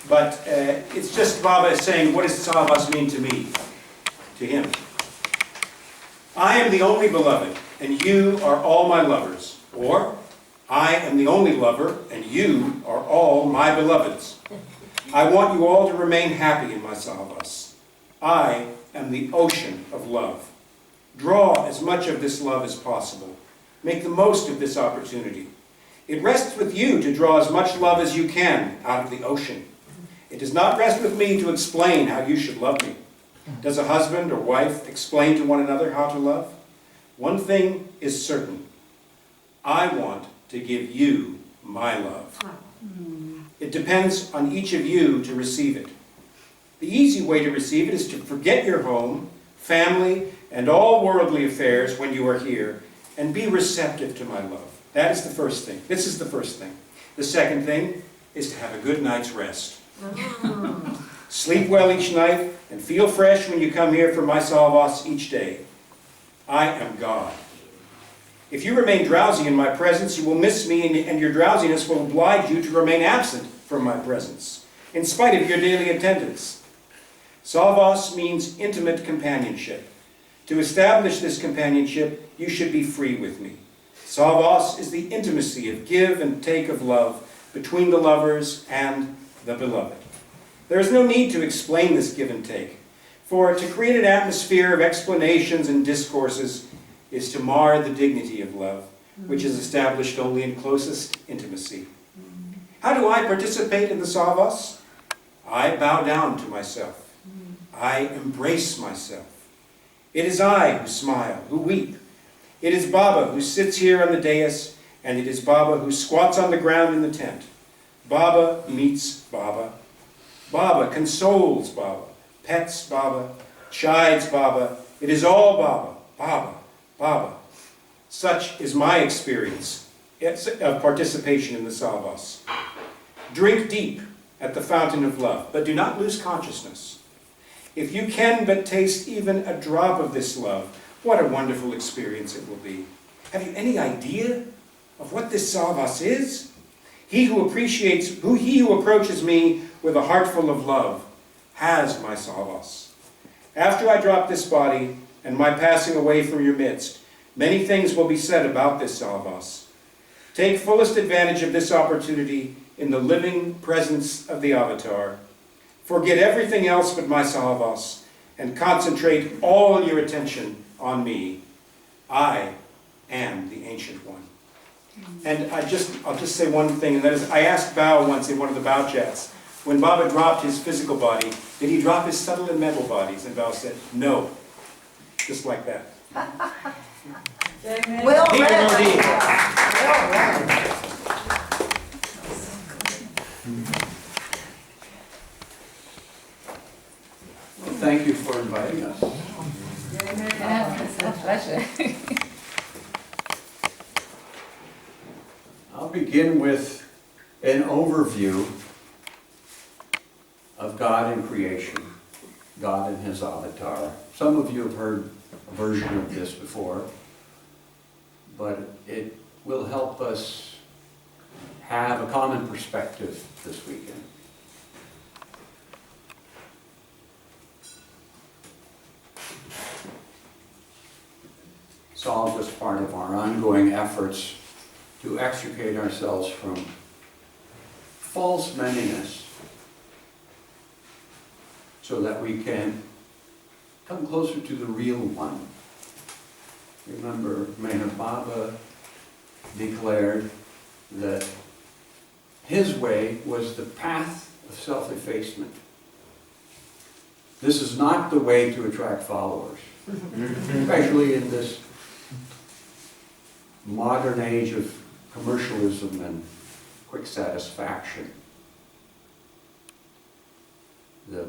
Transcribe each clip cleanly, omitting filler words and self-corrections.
But it's just Baba is saying, what does Sahavas mean to me? To him. I am the only beloved, and you are all my lovers. Or, I am the only lover, and you are all my beloveds. I want you all to remain happy in my Sahavas. I am the ocean of love. Draw as much of this love as possible. Make the most of this opportunity. It rests with you to draw as much love as you can out of the ocean. It does not rest with me to explain how you should love me. Does a husband or wife explain to one another how to love? One thing is certain. I want to give you my love. It depends on each of you to receive it. The easy way to receive it is to forget your home, family, and all worldly affairs when you are here, and be receptive to my love. That is the first thing. This is the first thing. The second thing is to have a good night's rest. Sleep well each night, and feel fresh when you come here for my Sahavas each day. I am God. If you remain drowsy in my presence, you will miss me, and your drowsiness will oblige you to remain absent from my presence, in spite of your daily attendance. Sahavas means intimate companionship. To establish this companionship, you should be free with me. Sahavas is the intimacy of give and take of love between the lovers and the beloved. There is no need to explain this give and take, for to create an atmosphere of explanations and discourses is to mar the dignity of love, which is established only in closest intimacy. How do I participate in the Sahavas? I bow down to myself. I embrace myself. It is I who smile, who weep. It is Baba who sits here on the dais, and it is Baba who squats on the ground in the tent. Baba meets Baba. Baba consoles Baba, pets Baba, chides Baba. It is all Baba, Baba, Baba. Such is my experience of participation in the Sahavas. Drink deep at the fountain of love, but do not lose consciousness. If you can but taste even a drop of this love, what a wonderful experience it will be. Have you any idea of what this Sahavas is? He who approaches me with a heart full of love has my Sahavas. After I drop this body and my passing away from your midst, many things will be said about this Sahavas. Take fullest advantage of this opportunity in the living presence of the Avatar. Forget everything else but my Sahavas and concentrate all your attention on me. I am the Ancient One. And I'll just say one thing, and that is, I asked Bao once in one of the Bao chats, when Baba dropped his physical body, did he drop his subtle and mental bodies? And Bao said, no. Just like that. Well read. Well, thank you for inviting us. It's a pleasure. I'll begin with an overview of God in creation, God and his avatar. Some of you have heard a version of this before, but it will help us have a common perspective this weekend. It's all just part of our ongoing efforts to extricate ourselves from false manyness so that we can come closer to the real one. Remember, Meher Baba declared that his way was the path of self-effacement. This is not the way to attract followers, especially in this modern age of commercialism and quick satisfaction. The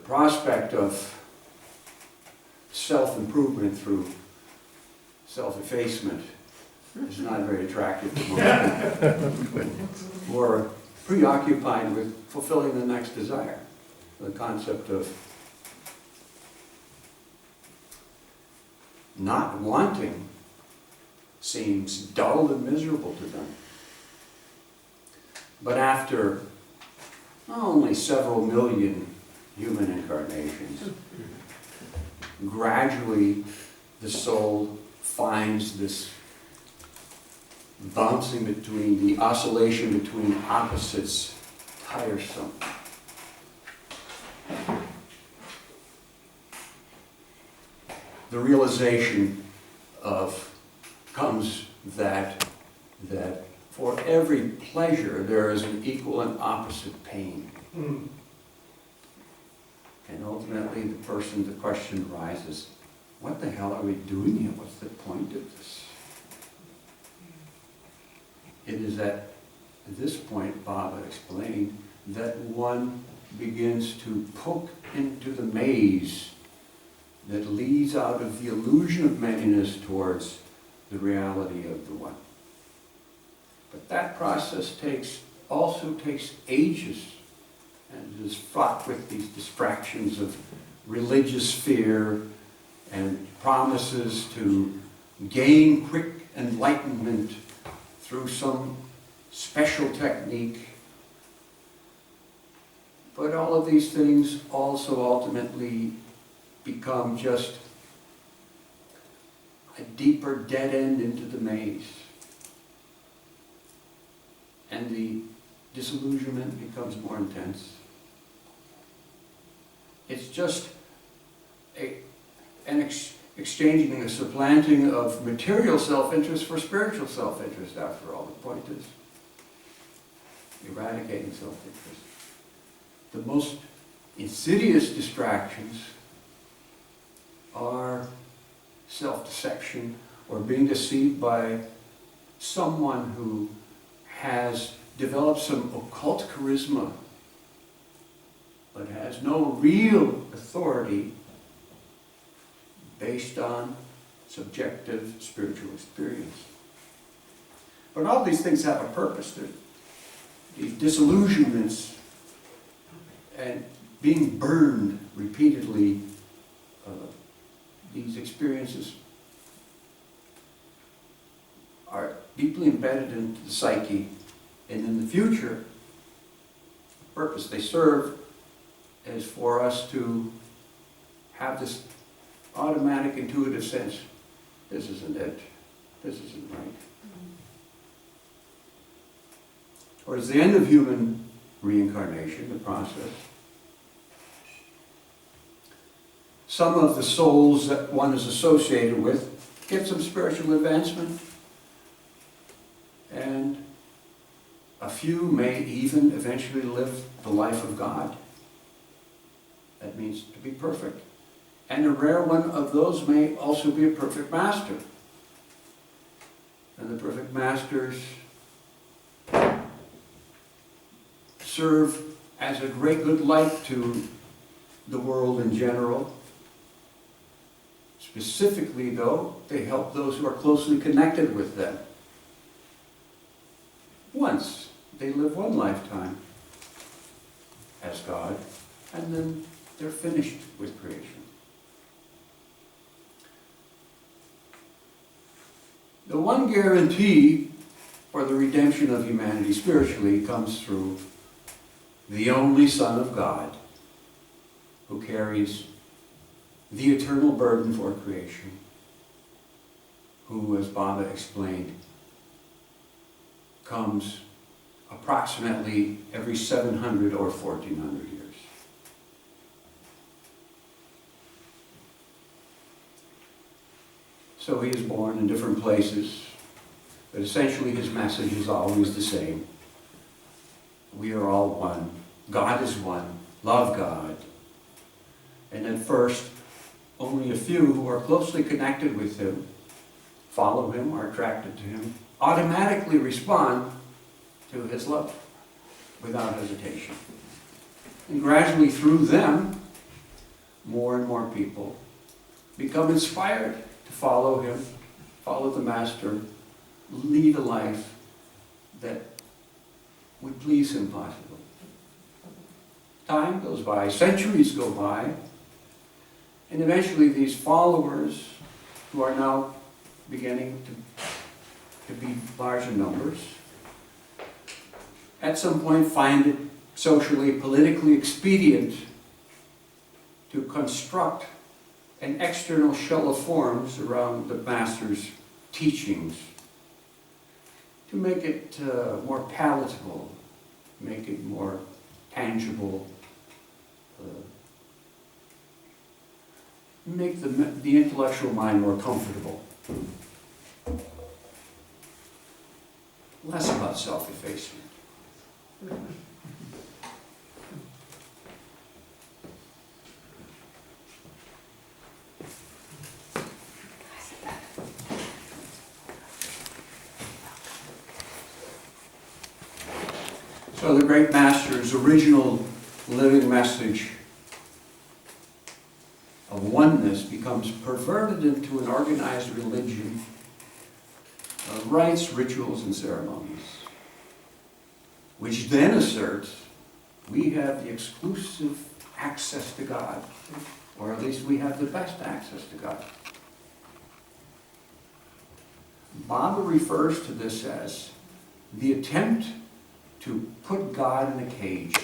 prospect of self-improvement through self-effacement is not very attractive to most people who are preoccupied with fulfilling the next desire. The concept of not wanting seems dull and miserable to them. But after only several million human incarnations, gradually the soul finds this bouncing between, the oscillation between opposites tiresome. The realization comes that for every pleasure there is an equal and opposite pain. Mm. And ultimately the question arises, what the hell are we doing here? What's the point of this? It is at this point, Baba explained, that one begins to poke into the maze that leads out of the illusion of manyness towards the reality of the one. But that process also takes ages, and is fraught with these distractions of religious fear and promises to gain quick enlightenment through some special technique. But all of these things also ultimately become just a deeper dead end into the maze. And the disillusionment becomes more intense. It's just an exchanging, a supplanting of material self-interest for spiritual self-interest, after all. The point is eradicating self-interest. The most insidious distractions are self-deception, or being deceived by someone who has developed some occult charisma but has no real authority based on subjective spiritual experience. But all these things have a purpose. These disillusionments and being burned repeatedly, these experiences are deeply embedded into the psyche, and in the future, the purpose they serve is for us to have this automatic intuitive sense, this isn't it, this isn't right. Towards the end of human reincarnation, the process, some of the souls that one is associated with get some spiritual advancement, and a few may even eventually live the life of God. That means to be perfect. And a rare one of those may also be a perfect master. And the perfect masters serve as a great good light to the world in general. Specifically, though, they help those who are closely connected with them. Once they live one lifetime as God, and then they're finished with creation. The one guarantee for the redemption of humanity spiritually comes through the only Son of God, who carries the eternal burden for creation, who, as Baba explained, comes approximately every 700 or 1400 years. So he is born in different places, but essentially his message is always the same. We are all one. God is one. Love God. And at first, only a few who are closely connected with him, follow him, are attracted to him, automatically respond to his love without hesitation. And gradually through them, more and more people become inspired to follow him, follow the Master, lead a life that would please him possibly. Time goes by, centuries go by, and eventually these followers, who are now beginning to be large in numbers, at some point find it socially, politically expedient to construct an external shell of forms around the Master's teachings to make it more palatable, make it more tangible, make the intellectual mind more comfortable. Less about self-effacement. So the great Master's original living message of oneness becomes perverted into an organized religion of rites, rituals, and ceremonies, which then asserts we have the exclusive access to God, or at least we have the best access to God. Baba refers to this as the attempt to put God in a cage.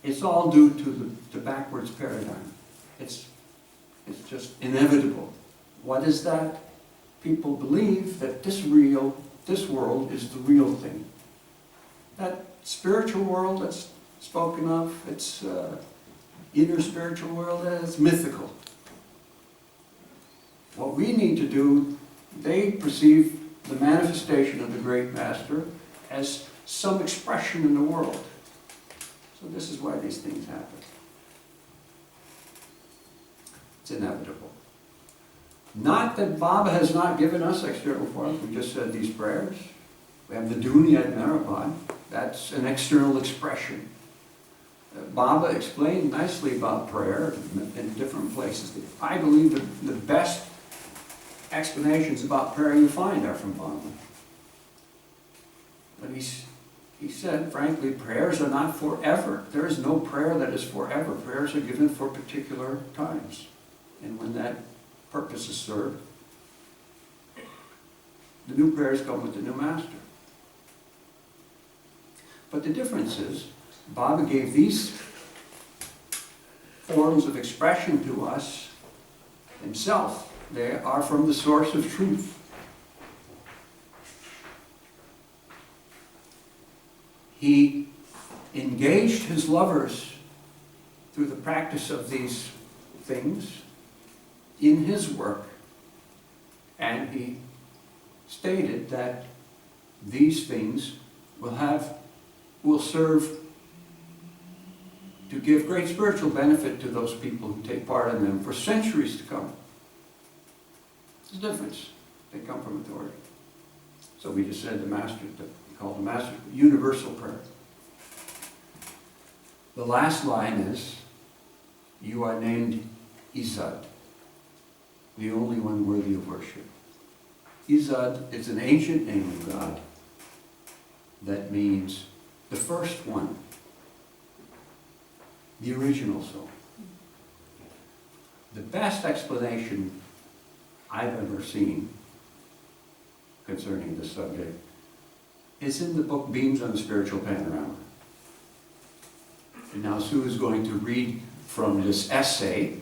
It's all due to the backwards paradigm. It's just inevitable. What is that? People believe that this world is the real thing. That spiritual world that's spoken of, it's inner spiritual world, it's mythical. What we need to do, they perceive the manifestation of the great Master as some expression in the world. So this is why these things happen. It's inevitable. Not that Baba has not given us external forms. We just said these prayers. We have the Dunya Marabad. That's an external expression. Baba explained nicely about prayer in different places. I believe the best explanations about prayer you find are from Baba. But he said, frankly, prayers are not forever. There is no prayer that is forever. Prayers are given for particular times. And when that purpose is served, the new prayers come with the new Master. But the difference is, Baba gave these forms of expression to us himself. They are from the source of truth. He engaged his lovers through the practice of these things in his work, and he stated that these things will serve to give great spiritual benefit to those people who take part in them for centuries to come. There's a difference. They come from authority. So we just said the Master, we call the Master universal prayer. The last line is, you are named Izad, the only one worthy of worship. Izad is an ancient name of God that means the first one, the original soul. The best explanation I've ever seen concerning this subject is in the book Beams on the Spiritual Panorama. And now Sue is going to read from this essay,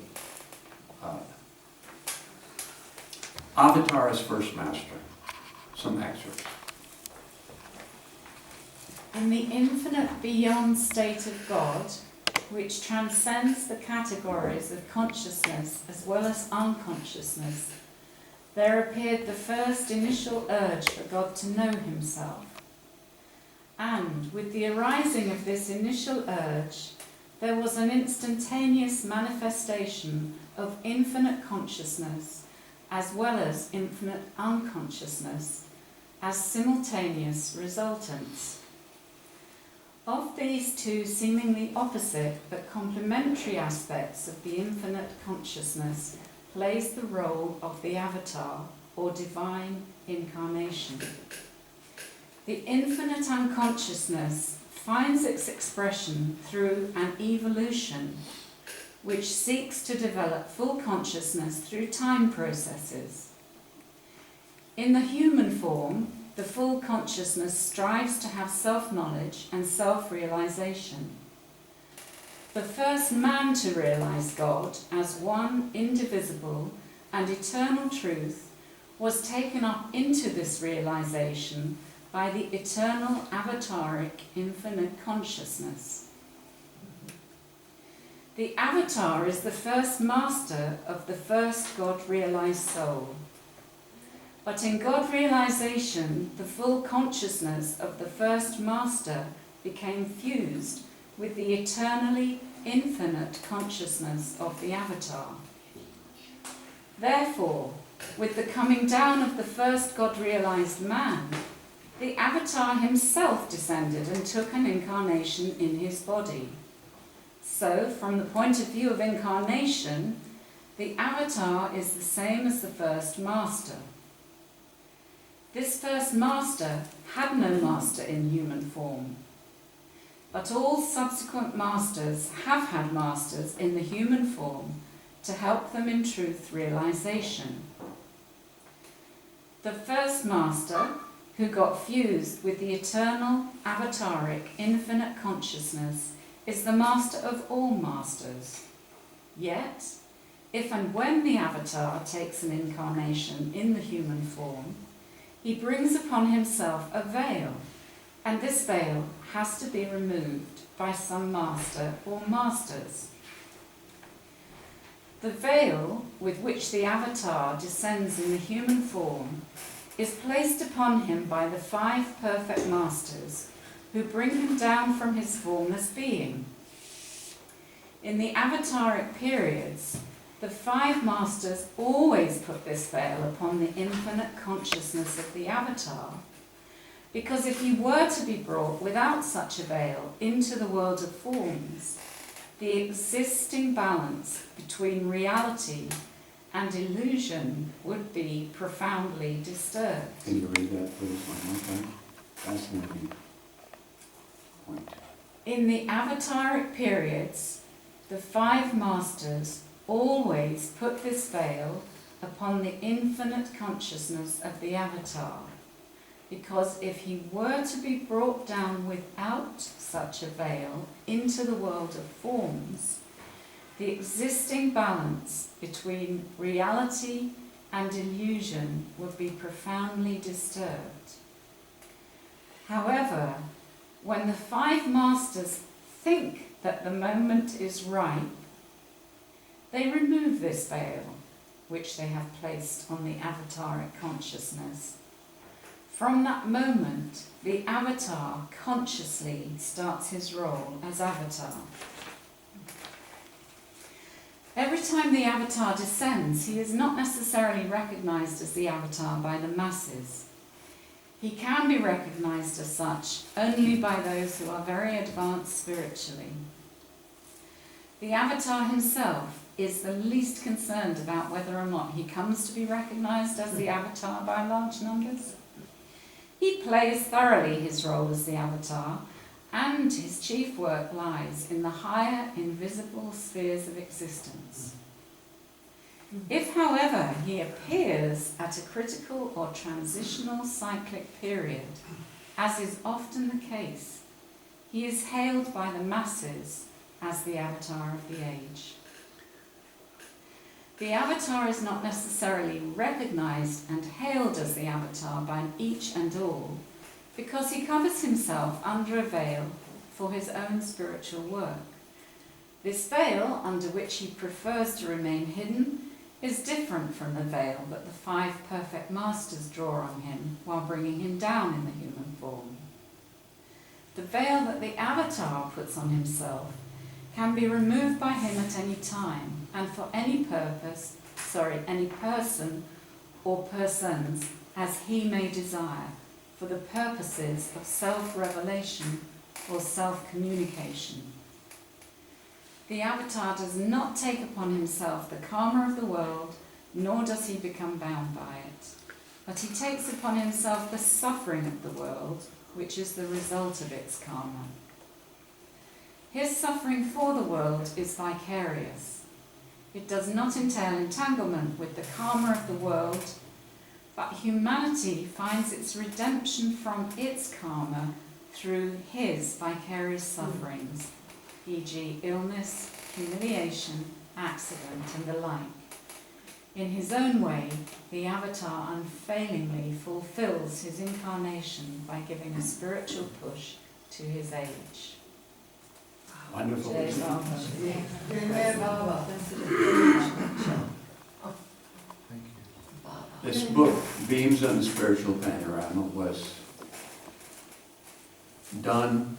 Avatar's First Master, some excerpts. In the infinite beyond state of God, which transcends the categories of consciousness as well as unconsciousness, there appeared the first initial urge for God to know himself. And with the arising of this initial urge, there was an instantaneous manifestation of infinite consciousness as well as infinite unconsciousness as simultaneous resultants. Of these two seemingly opposite but complementary aspects of the infinite consciousness plays the role of the avatar or divine incarnation. The infinite unconsciousness finds its expression through an evolution which seeks to develop full consciousness through time processes. In the human form, the full consciousness strives to have self-knowledge and self-realization. The first man to realize God as one indivisible and eternal truth was taken up into this realization by the eternal avataric infinite consciousness. The avatar is the first master of the first God-realized soul. But in God realization, the full consciousness of the first master became fused with the eternally infinite consciousness of the avatar. Therefore, with the coming down of the first God-realized man, the avatar himself descended and took an incarnation in his body. So, from the point of view of incarnation, the avatar is the same as the first master. This first master had no master in human form, but all subsequent masters have had masters in the human form to help them in truth realization. The first master, who got fused with the eternal, avataric, infinite consciousness, is the master of all masters. Yet, if and when the avatar takes an incarnation in the human form, he brings upon himself a veil, and this veil has to be removed by some master or masters. The veil with which the avatar descends in the human form is placed upon him by the 5 perfect masters who bring him down from his formless being. In the avataric periods, the 5 masters always put this veil upon the infinite consciousness of the avatar, because if he were to be brought without such a veil into the world of forms, the existing balance between reality and illusion would be profoundly disturbed. Can you read that please one more time? Fascinating point. In the avataric periods, the 5 masters always put this veil upon the infinite consciousness of the avatar, because if he were to be brought down without such a veil into the world of forms, the existing balance between reality and illusion would be profoundly disturbed. However, when the 5 masters think that the moment is ripe, they remove this veil, which they have placed on the avataric consciousness. From that moment, the avatar consciously starts his role as avatar. Every time the avatar descends, he is not necessarily recognized as the avatar by the masses. He can be recognized as such only by those who are very advanced spiritually. The avatar himself is the least concerned about whether or not he comes to be recognized as the avatar by large numbers. He plays thoroughly his role as the avatar, and his chief work lies in the higher invisible spheres of existence. If, however, he appears at a critical or transitional cyclic period, as is often the case, he is hailed by the masses as the avatar of the age. The avatar is not necessarily recognized and hailed as the avatar by each and all, because he covers himself under a veil for his own spiritual work. This veil, under which he prefers to remain hidden, is different from the veil that the 5 perfect masters draw on him while bringing him down in the human form. The veil that the avatar puts on himself can be removed by him at any time and for any any person or persons as he may desire, for the purposes of self-revelation or self-communication. The avatar does not take upon himself the karma of the world, nor does he become bound by it, but he takes upon himself the suffering of the world, which is the result of its karma. His suffering for the world is vicarious. It does not entail entanglement with the karma of the world, but humanity finds its redemption from its karma through his vicarious sufferings, e.g. illness, humiliation, accident, and the like. In his own way, the avatar unfailingly fulfills his incarnation by giving a spiritual push to his age. Wonderful. Jai Baba. Amen, Baba. This book, Beams on the Spiritual Panorama, was done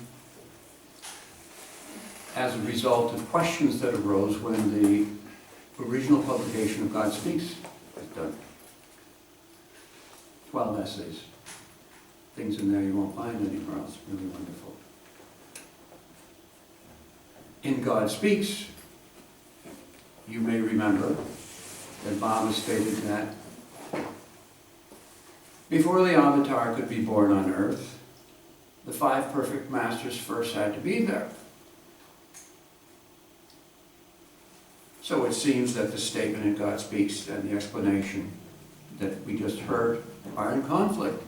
as a result of questions that arose when the original publication of God Speaks was done. 12 essays. Things in there you won't find anywhere else. Really wonderful. In God Speaks, you may remember that Baba stated that before the avatar could be born on earth, the 5 perfect masters first had to be there. So it seems that the statement in God Speaks and the explanation that we just heard are in conflict.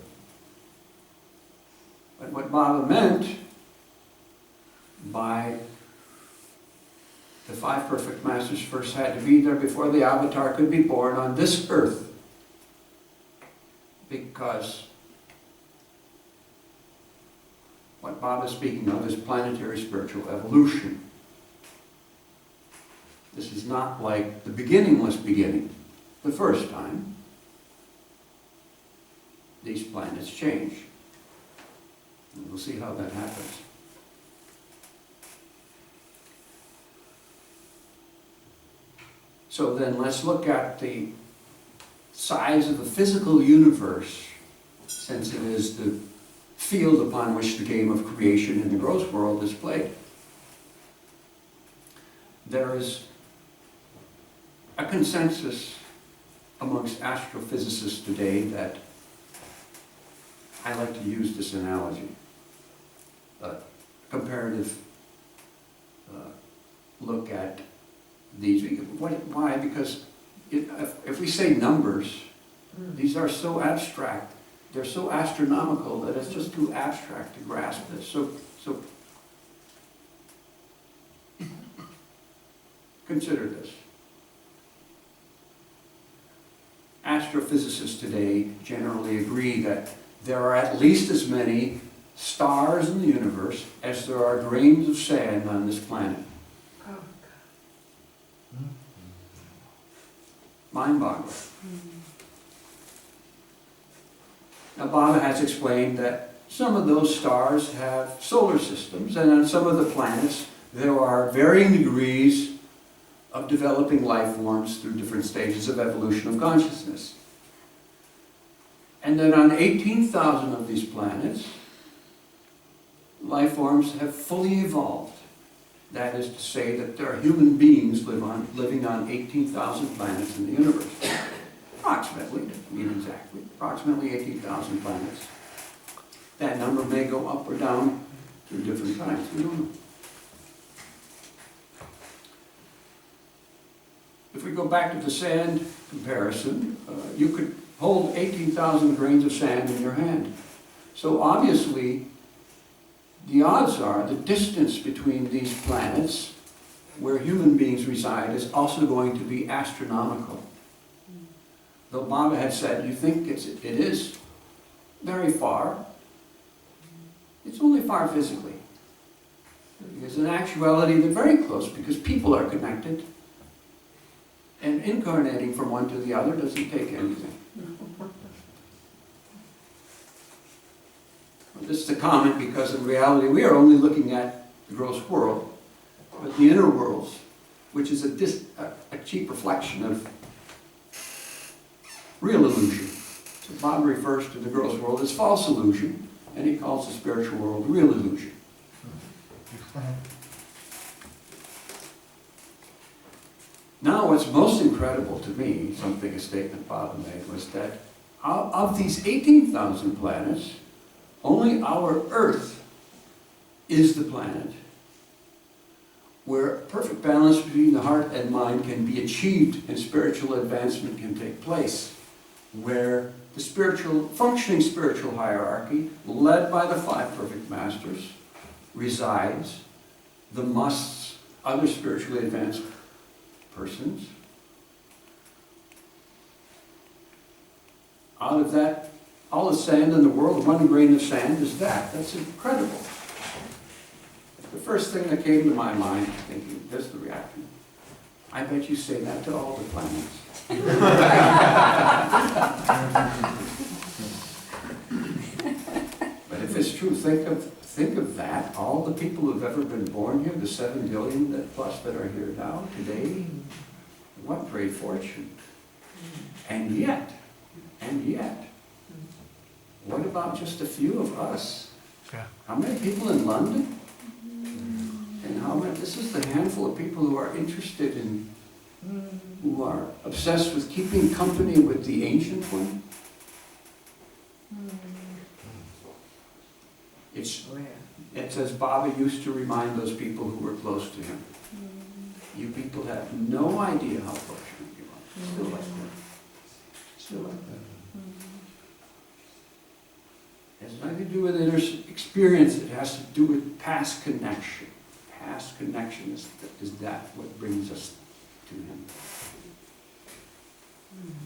But what Baba meant by the 5 perfect masters first had to be there before the avatar could be born on this earth, because what Baba is speaking of is planetary spiritual evolution. This is not like the beginningless beginning. The first time, these planets change. And we'll see how that happens. So then let's look at the size of the physical universe, since it is the field upon which the game of creation in the gross world is played. There is a consensus amongst astrophysicists today that I like to use this analogy, comparative look at these. Why? Because if we say numbers, these are so abstract, they're so astronomical that it's just too abstract to grasp this. So consider this. Astrophysicists today generally agree that there are at least as many stars in the universe as there are grains of sand on this planet. Mind-boggling. Now, Baba has explained that some of those stars have solar systems, and on some of the planets there are varying degrees of developing life forms through different stages of evolution of consciousness. And then on 18,000 of these planets, life forms have fully evolved. That is to say that there are human beings living on 18,000 planets in the universe. Approximately, I mean exactly, approximately 18,000 planets. That number may go up or down through different times, we don't know. If we go back to the sand comparison, you could hold 18,000 grains of sand in your hand. So obviously, the odds are the distance between these planets where human beings reside is also going to be astronomical. Though Baba had said, you think it is very far, it's only far physically. Because in actuality, they're very close because people are connected. And incarnating from one to the other doesn't take anything. This is a comment because in reality we are only looking at the gross world, but the inner worlds, which is a cheap reflection of real illusion. So Bob refers to the gross world as false illusion, and he calls the spiritual world real illusion. Now what's most incredible to me, a statement Baba made, was that of these 18,000 planets, only our Earth is the planet where perfect balance between the heart and mind can be achieved and spiritual advancement can take place, where the functioning spiritual hierarchy, led by the five perfect masters, resides the musts, other spiritually advanced persons. Out of that, all the sand in the world, 1 grain of sand is that. That's incredible. The first thing that came to my mind, thinking, there's the reaction. I bet you say that to all the planets. But if it's true, think of that. All the people who've ever been born here, the 7 billion plus that are here now, today, what great fortune. And yet, what about just a few of us? Yeah. How many people in London? And how many, this is the handful of people who are interested in, who are obsessed with keeping company with the ancient one. It's as Baba used to remind those people who were close to him. You people have no idea how fortunate you are. Still like that. Still like that. It has nothing to do with inner experience. It has to do with past connection. Past connection is that what brings us to him.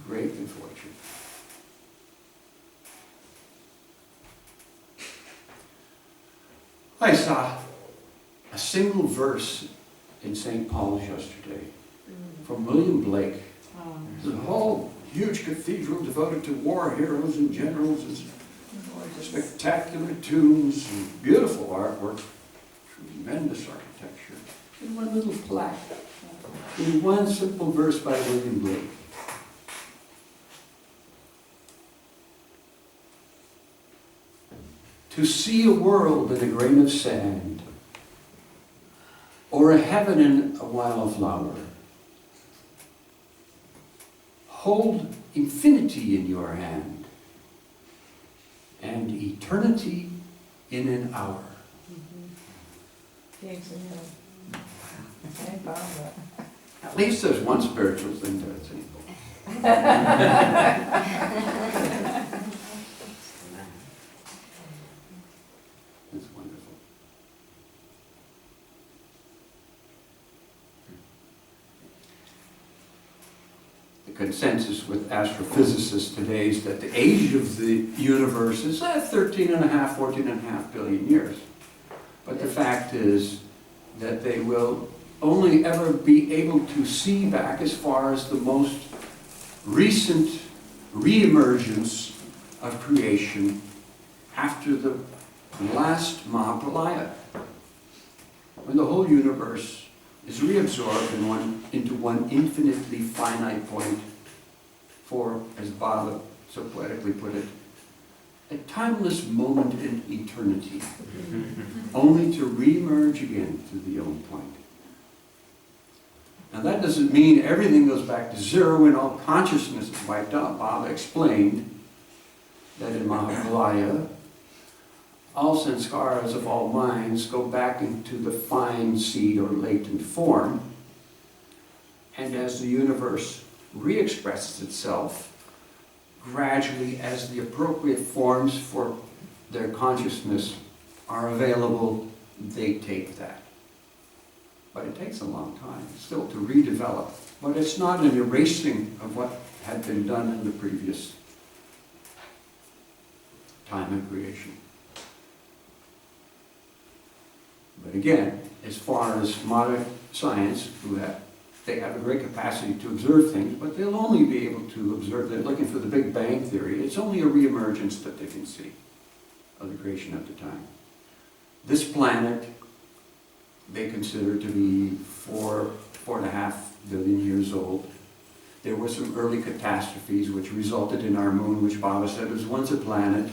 Great good fortune. I saw a single verse in St. Paul's yesterday from William Blake. There's a whole huge cathedral devoted to war heroes and generals. It's spectacular tombs and beautiful artwork, tremendous architecture, and one little plaque in one simple verse by William Blake. To see a world in a grain of sand, or a heaven in a wildflower, hold infinity in your hand, and eternity in an hour. At least there's one spiritual thing to it, simple. It's wonderful. The consensus with astrophysicists today is that the age of the universe is 14.5 billion years. But the fact is that they will only ever be able to see back as far as the most recent re-emergence of creation after the last Mahapralaya, when the whole universe is reabsorbed into one infinitely finite point for, as Baba so poetically put it, a timeless moment in eternity, only to re-emerge again to the own point. Now that doesn't mean everything goes back to zero and all consciousness is wiped out. Baba explained that in Mahapralaya, all sanskaras of all minds go back into the fine seed or latent form, and as the universe re-expresses itself, gradually as the appropriate forms for their consciousness are available, they take that. But it takes a long time still to redevelop. But it's not an erasing of what had been done in the previous time of creation. But again, as far as modern science, they have a great capacity to observe things, but they'll only be able to observe, they're looking for the Big Bang Theory. It's only a re-emergence that they can see of the creation at the time. This planet, they consider to be 4.5 billion years old. There were some early catastrophes which resulted in our moon, which Baba said was once a planet.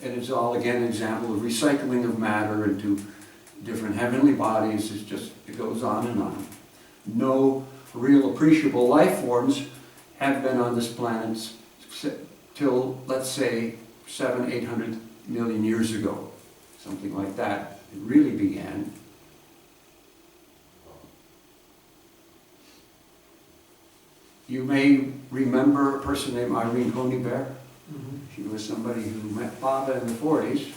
And it's all, again, an example of recycling of matter into different heavenly bodies. It goes on and on. No real appreciable life forms have been on this planet till, let's say, 700–800 million years ago. Something like that. It really began. You may remember a person named Irene Coney-Bear. She was somebody who met Baba in the 40s.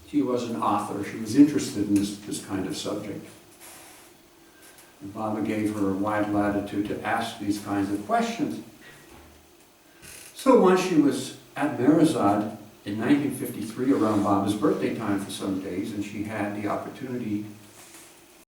She was an author. She was interested in this kind of subject. And Baba gave her a wide latitude to ask these kinds of questions. So once she was at Mirazad in 1953, around Baba's birthday time for some days, and she had the opportunity